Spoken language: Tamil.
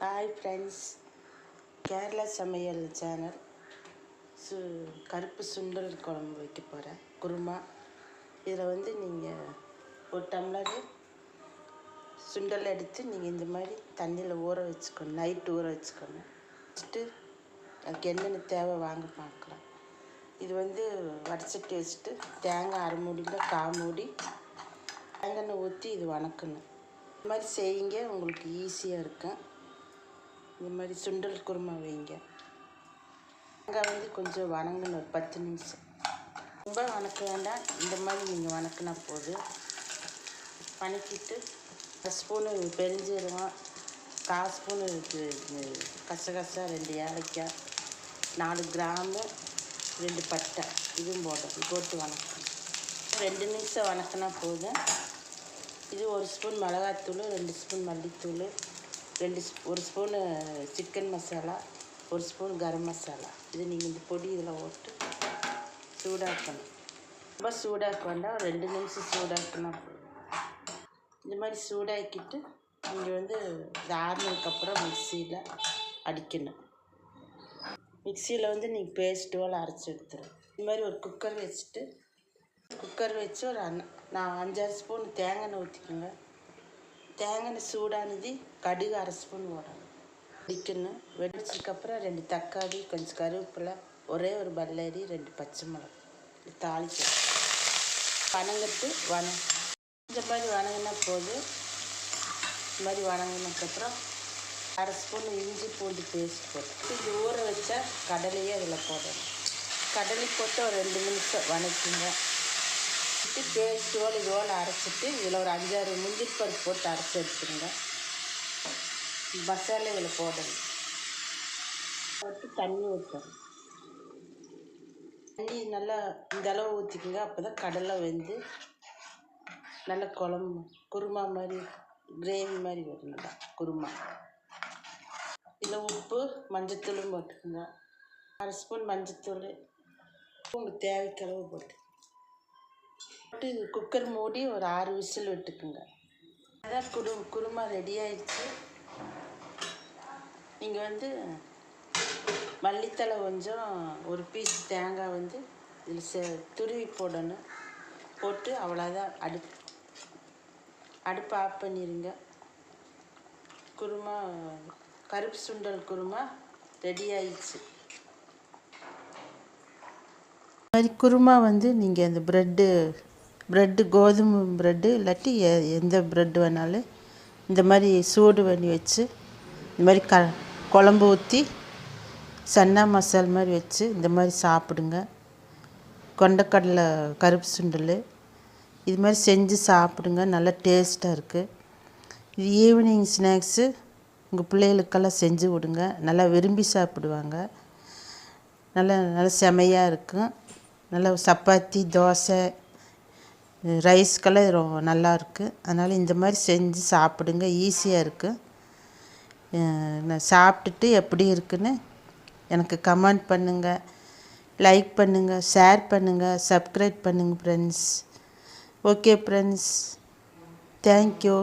ஹாய் ஃப்ரெண்ட்ஸ், கேரளா சமையல் சேனல். கருப்பு சுண்டல் குழம்பு வைக்க போகிறேன், குருமா. இதில் நீங்கள் ஒரு டம்ளர் சுண்டல் எடுத்து நீங்கள் இந்த மாதிரி தண்ணியில் ஊற வச்சுக்கணும், நைட்டு ஊற வச்சுக்கணும். வச்சுட்டு அதுக்கு என்னென்ன தேவை வாங்க பார்க்கலாம். இது வடச்சட்டி வச்சுட்டு தேங்காய் அரை மூடியில் கால் மூடி தேங்காய் ஊற்றி இது வணக்கணும். இந்த மாதிரி செய்யுங்க, உங்களுக்கு ஈஸியாக இருக்கும். இந்த மாதிரி சுண்டல் குருமா வைங்க. தேங்காய் கொஞ்சம் வணங்கணும், ஒரு 10 நிமிஷம். ரொம்ப வணக்க வேண்டாம், இந்த மாதிரி நீங்கள் வணக்கினா போதும். வணக்கிட்டு 1 ஸ்பூனு பெருஞ்சீரகம், 1/4 ஸ்பூனு கசகசா, 2 ஏலக்காய், 4 கிராம்பு, 2 பட்டை, இதுவும் போட்டு வணக்கணும். 2 நிமிஷம் வணக்கினா போதும். இது 1 ஸ்பூன் மிளகாத்தூள், 2 ஸ்பூன் மல்லித்தூள், 1 spoon chicken masala, 1 spoon garam masala. இது நீங்கள் இந்த பொடி இதில் போட்டு சூடாக்கணும். ரொம்ப சூடாக்க வேண்டாம், 2 நிமிஷம் சூடாக்கினா போதும். இந்த மாதிரி சூடாக்கிட்டு நீங்கள் இது ஆறுனதுக்கப்புறம் மிக்சியில் அடிக்கணும். மிக்சியில் நீங்கள் பேஸ்ட் போல் அரைச்சி எடுத்துடும். இந்த மாதிரி ஒரு குக்கர் வச்சுட்டு ஒரு 5-6 ஸ்பூன் தேங்காய் எண்ணெய் ஊற்றிக்கோங்க. தேங்காய் எண்ணெய் சூடானது கடுகு 1/2 ஸ்பூன் போடணும். வெடிக்கணும். வெடிச்சதுக்கப்புறம் 2 தக்காளி, கொஞ்சம் கருவேப்பிலை, ஒரே ஒரு பல்லாரி, 2 பச்சை மிளகாய் தாளிக்கணும். வணங்கிட்டு இந்த மாதிரி வணங்கினா போதும். இந்த மாதிரி வணங்கினதுக்கப்புறம் 1/2 ஸ்பூன் இஞ்சி பூண்டு பேஸ்ட் போட்டு இது ஊற வச்ச கடலையே அதில் போடணும். கடலை போட்டு ஒரு 2 நிமிஷம் வணக்குங்க. பேஸ்ட்டோடு இதோடு அரைச்சிட்டு இதில் ஒரு 5-6 முந்திரி பருப்பு போட்டு அரைச்சி எடுத்துருங்க. மசாலா இதில் போடணும். போட்டு தண்ணி ஊற்றணும். தண்ணி நல்லா இந்த அளவு ஊற்றிக்குங்க. அப்போ தான் கடலை நல்லா குருமா மாதிரி, கிரேவி மாதிரி வரணுங்க குருமா. இதில் உப்பு, மஞ்சத்தூளும் போட்டுக்குங்க. 1/2 ஸ்பூன் மஞ்சத்தூள், உங்களுக்கு தேவைக்களவு போட்டு குக்கர் மூடி ஒரு 6 விசில் விட்டுக்குங்க. அதான் குருமா ரெடி ஆயிடுச்சு. நீங்கள் மல்லித்தலை கொஞ்சம், ஒரு பீஸ் தேங்காய் இதில் துருவி போடணும். போட்டு அவ்வளோதான், அடுப்பு ஆஃப் பண்ணிடுங்க. குருமா, கருப்பு சுண்டல் குருமா ரெடி ஆயிடுச்சு. மாதிரி குருமா நீங்கள் அந்த ப்ரெட்டு கோதுமை ப்ரெட்டு இல்லாட்டி எந்த ப்ரெட்டு வேணாலும் இந்த மாதிரி சூடு பண்ணி வச்சு இந்த மாதிரி குழம்பு ஊற்றி சன்னா மசால் மாதிரி வச்சு இந்த மாதிரி சாப்பிடுங்க. கொண்டக்கடலை கருப்பு சுண்டல் இது மாதிரி செஞ்சு சாப்பிடுங்க, நல்லா டேஸ்ட்டாக இருக்குது. இது ஈவினிங் ஸ்நாக்ஸு உங்கள் பிள்ளைகளுக்கெல்லாம் செஞ்சு விடுங்க, நல்லா விரும்பி சாப்பிடுவாங்க. நல்லா செமையாக இருக்கும். நல்லா சப்பாத்தி, தோசை, ரைஸ்க்கெல்லாம் ரொம்ப நல்லாயிருக்கு. அதனால் இந்த மாதிரி செஞ்சு சாப்பிடுங்க, ஈஸியாக இருக்குது. நான் சாப்பிட்டுட்டு எப்படி இருக்குன்னு எனக்கு கமெண்ட் பண்ணுங்கள், லைக் பண்ணுங்கள், ஷேர் பண்ணுங்கள், சப்ஸ்கிரைப் பண்ணுங்கள் ஃப்ரெண்ட்ஸ். Okay friends, thank you.